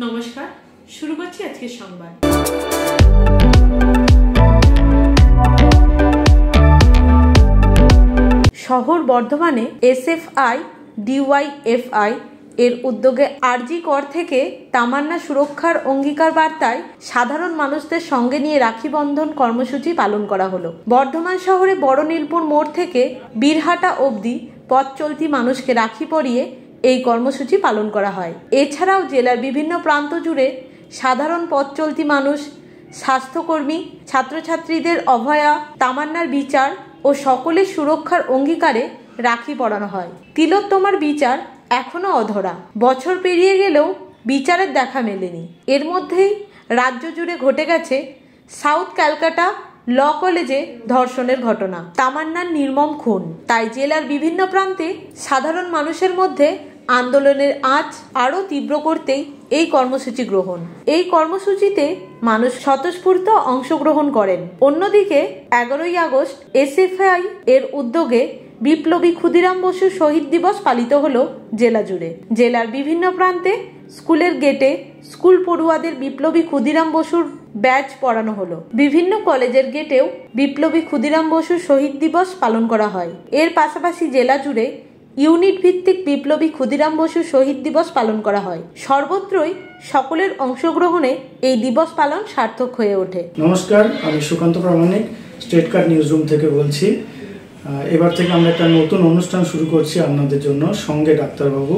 নমস্কার, শুরু করছি আজকের সংবাদ। শহর বর্ধমানে এসএফআই ডিওয়াইএফআই এর উদ্যোগে আরজি কর থেকে তামান্না সুরক্ষার অঙ্গীকার বার্তায় সাধারণ মানুষদের সঙ্গে নিয়ে রাখি বন্ধন কর্মসূচি পালন করা হলো। বর্ধমান শহরে বড় নীলপুর মোড় থেকে বীরহাটা অবধি পথ চলতি মানুষকে রাখি পরিয়ে এই কর্মসূচি পালন করা হয়। এছাড়াও জেলার বিভিন্ন প্রান্ত জুড়ে সাধারণ পথ চলতি মানুষ, স্বাস্থ্যকর্মী, ছাত্রছাত্রীদের অভয়া, তামান্নার বিচার ও সকলের সুরক্ষার অঙ্গীকারে রাখি পরানো হয়। তিলোত্তমার বিচার এখনো অধরা, বছর পেরিয়ে গেলেও বিচারের দেখা মেলেনি। এর মধ্যেই রাজ্য জুড়ে ঘটে গেছে সাউথ ক্যালকাটা ল কলেজে ধর্ষণের ঘটনা, তামান্নার নির্মম খুন। তাই জেলার বিভিন্ন প্রান্তে সাধারণ মানুষের মধ্যে আন্দোলনের আঁচ আরও তীব্র করতেই এই কর্মসূচি গ্রহণ। এই কর্মসূচিতে মানুষ স্বতঃস্ফূর্ত অংশগ্রহণ করেন। অন্যদিকে 11ই আগস্ট এসএফআই এর উদ্যোগে বিপ্লবী ক্ষুদিরাম বসু শহীদ দিবস পালিত হলো জেলা জুড়ে। জেলার বিভিন্ন প্রান্তে স্কুলের গেটে স্কুল পড়ুয়াদের বিপ্লবী ক্ষুদিরাম বসুর ব্যাজ পরানো হলো। বিভিন্ন কলেজের গেটেও বিপ্লবী ক্ষুদিরাম বসু শহীদ দিবস পালন করা হয়। এর পাশাপাশি জেলা জুড়ে ইউনিট ভিত্তিক বিপ্লবী ক্ষুদিরাম বসু শহীদ দিবস পালন করা হয়। সর্বত্রই সকলের অংশগ্রহণে এই দিবস পালন সার্থক হয়ে ওঠে। নমস্কার, আমি সুকান্ত প্রামাণিক স্টেট কার্ড নিউজ রুম থেকে বলছি। এবার থেকে আমরা একটা নতুন অনুষ্ঠান শুরু করছি আপনাদের জন্য, সঙ্গে ডাক্তারবাবু।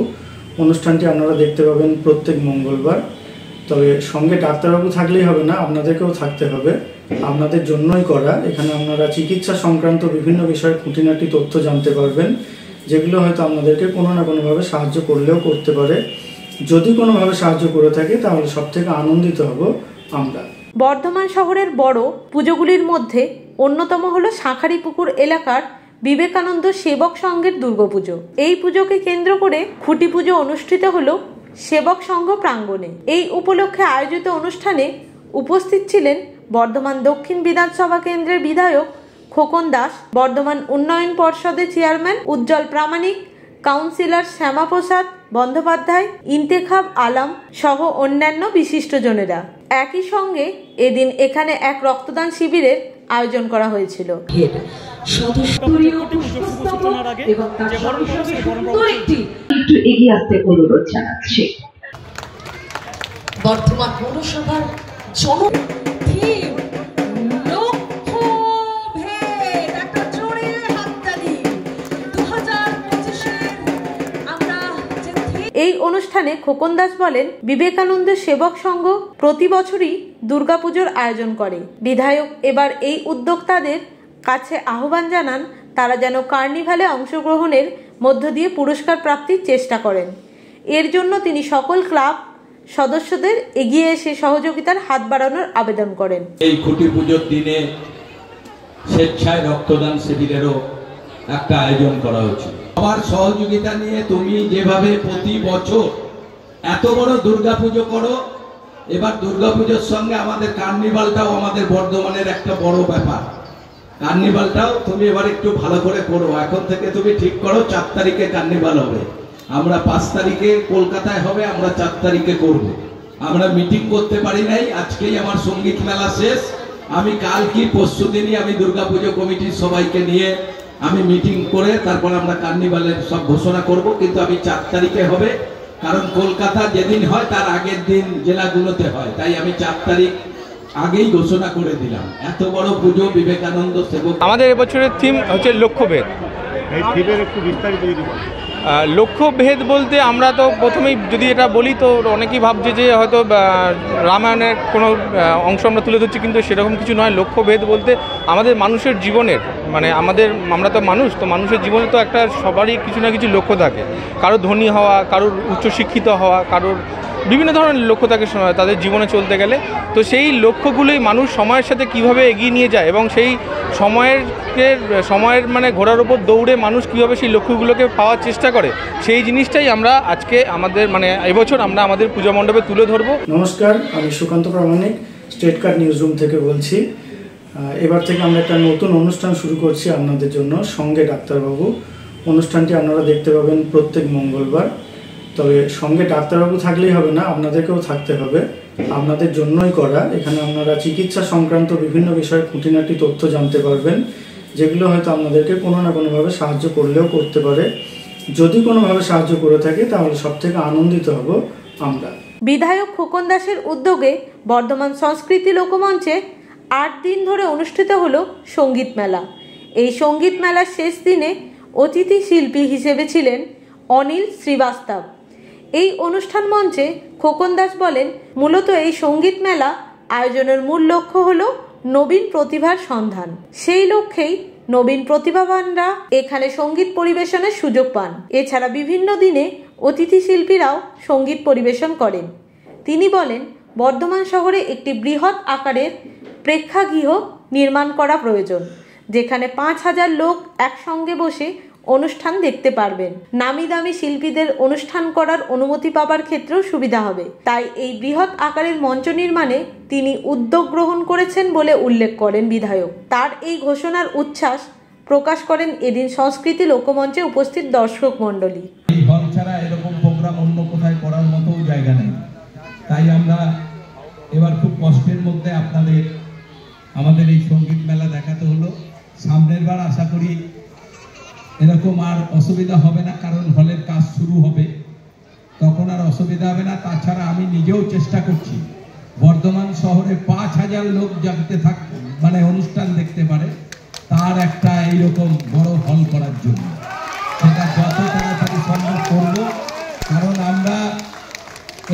অনুষ্ঠানটি আপনারা দেখতে পাবেন প্রত্যেক মঙ্গলবার। তবে সঙ্গে ডাক্তারবাবু থাকলেই হবে না, আপনাদেরকেও থাকতে হবে। আপনাদের জন্যই করা। এখানে আপনারা চিকিৎসা সংক্রান্ত বিভিন্ন বিষয়ে খুঁটিনাটি তথ্য জানতে পারবেন, যেগুলো হয়তো আপনাদেরকে কোনো না কোনোভাবে সাহায্য করলেও করতে পারে। যদি কোনোভাবে সাহায্য করে থাকে তাহলে সব থেকে আনন্দিত হব আমরা। বর্ধমান শহরের বড় পুজোগুলির মধ্যে অন্যতম হলো শাঁখারীপুকুর এলাকার বিবেকানন্দ সেবক সংঘের দুর্গাপুজো। এই পুজোকে কেন্দ্র করে খুঁটি পুজো অনুষ্ঠিত হলো সেবক সংঘ প্রাঙ্গণে। এই উপলক্ষে আয়োজিত অনুষ্ঠানে উপস্থিত ছিলেন বর্ধমান দক্ষিণ বিধানসভা কেন্দ্রের বিধায়ক খোকন দাস, বর্ধমান উন্নয়ন পর্ষদের চেয়ারম্যান উজ্জ্বল প্রামাণিক, কাউন্সিলর শ্যামাপ্রসাদ বন্দ্যোপাধ্যায়, ইন্তেখাব আলম সহ অন্যান্য বিশিষ্টজনেরা। একই সঙ্গে এদিন এখানে এক রক্তদান শিবিরের আয়োজন করা হয়েছিল। বর্ধমান পৌরসভার এই অনুষ্ঠানে খোকন দাস বলেন, বিবেকানন্দ সেবক সংঘ প্রতি বছরই দুর্গাপুজোর আয়োজন করে। বিধায়ক এবার এই উদ্যোক্তাদের কাছে আহ্বান জানান তারা যেন কার্নিভালে অংশগ্রহণের মধ্য দিয়ে পুরস্কার প্রাপ্তির চেষ্টা করেন। এর জন্য তিনি সকল ক্লাব সদস্যদের এগিয়ে এসে সহযোগিতার হাত বাড়ানোর আবেদন করেন। এই খুঁটি পুজোর দিনে স্বেচ্ছায় রক্তদান শিবিরেরও একটা আয়োজন করা হয়েছে। সবার সহযোগিতা নিয়ে তুমি যেভাবে প্রতি বছর এত বড় দুর্গাপুজো করো, এবার দুর্গাপুজোর সঙ্গে আমাদের কার্নিভালটাও আমাদের বর্ধমানের একটা বড় ব্যাপার। কার্নিভালটাও তুমি এবার একটু ভালো করে করো। এখন থেকে তুমি ঠিক করো 4 তারিখে কার্নিভাল হবে, আমরা 5 তারিখে কলকাতায় হবে, আমরা 4 তারিখে করব। আমরা মিটিং করতে পারি নাই, আজকেই আমার সঙ্গীত মেলা শেষ। আমি কাল কি পরশু দিনই আমি দুর্গাপুজো কমিটির সবাইকে নিয়ে আমি মিটিং করে তারপর আমরা কার্নিভালের সব ঘোষণা করব। কিন্তু আমি 4 তারিখে হবে, কারণ কলকাতা যেদিন হয় তার আগের দিন জেলাগুলোতে হয়, তাই আমি 4 তারিখ আগেই ঘোষণা করে দিলাম। এত বড় পুজো বিবেকানন্দ সেবক। আমাদের এবছরের থিম হচ্ছে লক্ষ্যভেদ। এই থিমের একটু বিস্তারিত যদি বলেন। লক্ষ্যভেদ বলতে আমরা তো প্রথমেই যদি এটা বলি তো অনেকেই ভাবছে যে হয়তো রামায়ণের কোনো অংশ আমরা তুলে ধরছি, কিন্তু সেরকম কিছু নয়। লক্ষ্যভেদ বলতে আমাদের মানুষের জীবনের, মানে আমরা তো মানুষ, তো মানুষের জীবনে তো একটা সবারই কিছু না কিছু লক্ষ্য থাকে। কারোর ধনী হওয়া, কারোর উচ্চশিক্ষিত হওয়া, কারোর বিভিন্ন ধরনের লক্ষ্য থাকে তাদের জীবনে চলতে গেলে। তো সেই লক্ষ্যগুলোই মানুষ সময়ের সাথে কিভাবে এগিয়ে নিয়ে যায় এবং সেই সময়ের মানে ঘোড়ার ওপর দৌড়ে মানুষ কীভাবে সেই লক্ষ্যগুলোকে পাওয়ার চেষ্টা করে, সেই জিনিসটাই আমরা আজকে আমাদের এবছর আমরা আমাদের পূজা মণ্ডপে তুলে ধরবো। নমস্কার, আমি সুকান্ত প্রামাণিক স্টেট কার্ড নিউজ রুম থেকে বলছি। এবার থেকে আমরা একটা নতুন অনুষ্ঠান শুরু করছি আপনাদের জন্য, সঙ্গে ডাক্তারবাবু। অনুষ্ঠানটি আপনারা দেখতে পাবেন প্রত্যেক মঙ্গলবার। তবে সঙ্গে ডাক্তারবাবু থাকলেই হবে না, আপনাদেরকেও থাকতে হবে, আপনাদের জন্যই করা। এখানে আপনারা চিকিৎসা সংক্রান্ত বিভিন্ন বিষয়ে খুঁটিনাটি তথ্য জানতে পারবেন, যেগুলো হয়তো আপনাদেরকে কোনো না কোনোভাবে সাহায্য করলেও করতে পারে। যদি কোনোভাবে সাহায্য করে থাকে তাহলে সবথেকে আনন্দিত হব আমরা। বিধায়ক খোকন দাসের উদ্যোগে বর্ধমান সংস্কৃতি লোকমঞ্চে 8 দিন ধরে অনুষ্ঠিত হলো সঙ্গীত মেলা। এই সঙ্গীত মেলার শেষ দিনে অতিথি শিল্পী হিসেবে ছিলেন অনিল শ্রীবাস্তব। এই অনুষ্ঠান মঞ্চে খোকন দাস বলেন, মূলত এই সঙ্গীত মেলা আয়োজনের মূল লক্ষ্য হলো নবীন প্রতিভার সন্ধান। সেই লক্ষ্যেই নবীন প্রতিভাবানরা এখানে সঙ্গীত পরিবেশনের সুযোগ পান। এছাড়া বিভিন্ন দিনে অতিথি শিল্পীরাও সঙ্গীত পরিবেশন করেন। তিনি বলেন, বর্ধমান শহরে একটি বৃহৎ আকারের প্রেক্ষাগৃহ নির্মাণ করা প্রয়োজন, যেখানে 5000 লোক একসঙ্গে বসে অনুষ্ঠান দেখতে পারবেন। নামি দামি শিল্পীদের অনুষ্ঠান করার অনুমতি পাবার ক্ষেত্রেও সুবিধা হবে। তাই এই বৃহৎ আকারের মঞ্চ নির্মাণে তিনি উদ্যোগ গ্রহণ করেছেন বলে উল্লেখ করেন বিধায়ক। তার এই ঘোষণার উচ্ছ্বাস প্রকাশ করেন এদিন সংস্কৃতি লোকমঞ্চে উপস্থিত দর্শক মণ্ডলী। এই হল ছাড়া এরকম প্রোগ্রাম অন্য কোথায় করার মতো জায়গা নেই। তাই আমরা এবার খুব কষ্টের মধ্যে আমাদের এই সঙ্গীত মেলা দেখাতে হলো। সামনের বার আশা করি এরকম আর অসুবিধা হবে না, কারণ হলের কাজ শুরু হবে, তখন আর অসুবিধা হবে না। তাছাড়া আমি নিজেও চেষ্টা করছি বর্ধমান শহরে 5000 লোক যাতে অনুষ্ঠান দেখতে পারে, তার একটা এইরকম বড় হল করার জন্য। সেটা যত তাড়াতাড়ি সম্ভব করব, কারণ আমরা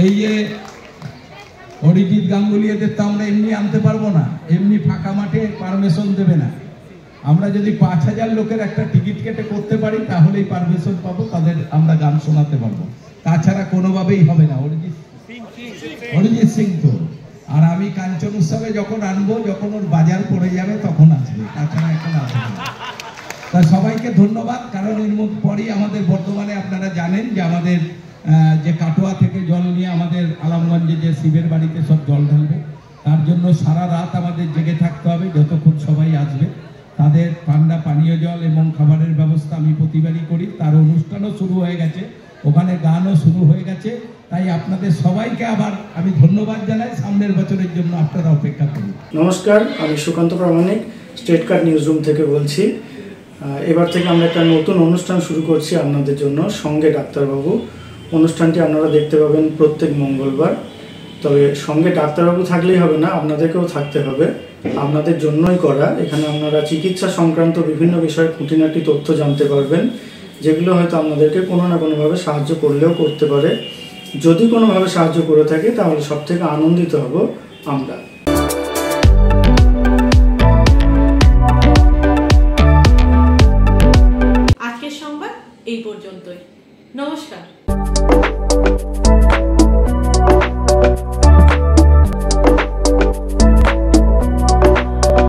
এই যে অরিজিৎ গাঙ্গুলি এদের তো আমরা এমনি আনতে পারবো না, এমনি ফাঁকা মাঠে পারমিশন দেবে না। আমরা যদি 5000 লোকের একটা টিকিট কেটে করতে পারি তাহলেই পারমিশন পাবো, তাদের আমরা গান শোনাতে পারবো। তাছাড়া কোনোভাবেই হবে না। অরিজিৎ সিং তো, আর আমি কাঞ্চন উৎসবে যখন আনবো, যখন ওর বাজার পড়ে যাবে তখন আসবে, তাছাড়া এখন আসবে না। তা সবাইকে ধন্যবাদ, কারণ এর মধ্যে পরই আমাদের বর্তমানে আপনারা জানেন যে আমাদের যে কাটোয়া থেকে জল নিয়ে আমাদের আলমগঞ্জে যে শিবের বাড়িতে সব জল ঢালবে, তার জন্য সারা রাত আমাদের জেগে থাকতে হবে। যতক্ষণ সবাই আসবে তাদের ঠান্ডা পানীয় জল এবং খাবারের ব্যবস্থা আমি প্রতিবারই করি। তার অনুষ্ঠানও শুরু হয়ে গেছে, ওখানে গানও শুরু হয়ে গেছে। তাই আপনাদের সবাইকে আবার আমি ধন্যবাদ জানাই। সামনের বছরের জন্য আপনারা অপেক্ষা করুন। নমস্কার, আমি সুকান্ত প্রামাণিক স্টেট কার্ড নিউজ রুম থেকে বলছি। এবার থেকে আমরা একটা নতুন অনুষ্ঠান শুরু করছি আপনাদের জন্য, সঙ্গে ডাক্তারবাবু। অনুষ্ঠানটি আপনারা দেখতে পাবেন প্রত্যেক মঙ্গলবার। তবে সঙ্গে ডাক্তারবাবু থাকলেই হবে না, আপনাদেরকেও থাকতে হবে, আপনাদের জন্যই করা। এখানে আপনারা চিকিৎসা সংক্রান্ত বিভিন্ন বিষয়ে খুঁটিনাটি তথ্য জানতে পারবেন, যেগুলো হয়তো আপনাদেরকে কোনো না কোনোভাবে সাহায্য করলেও করতে পারে। যদি কোনোভাবে সাহায্য করে থাকে তাহলে সবথেকে আনন্দিত হব আমরা। আজকের সংবাদ এই পর্যন্তই। নমস্কার।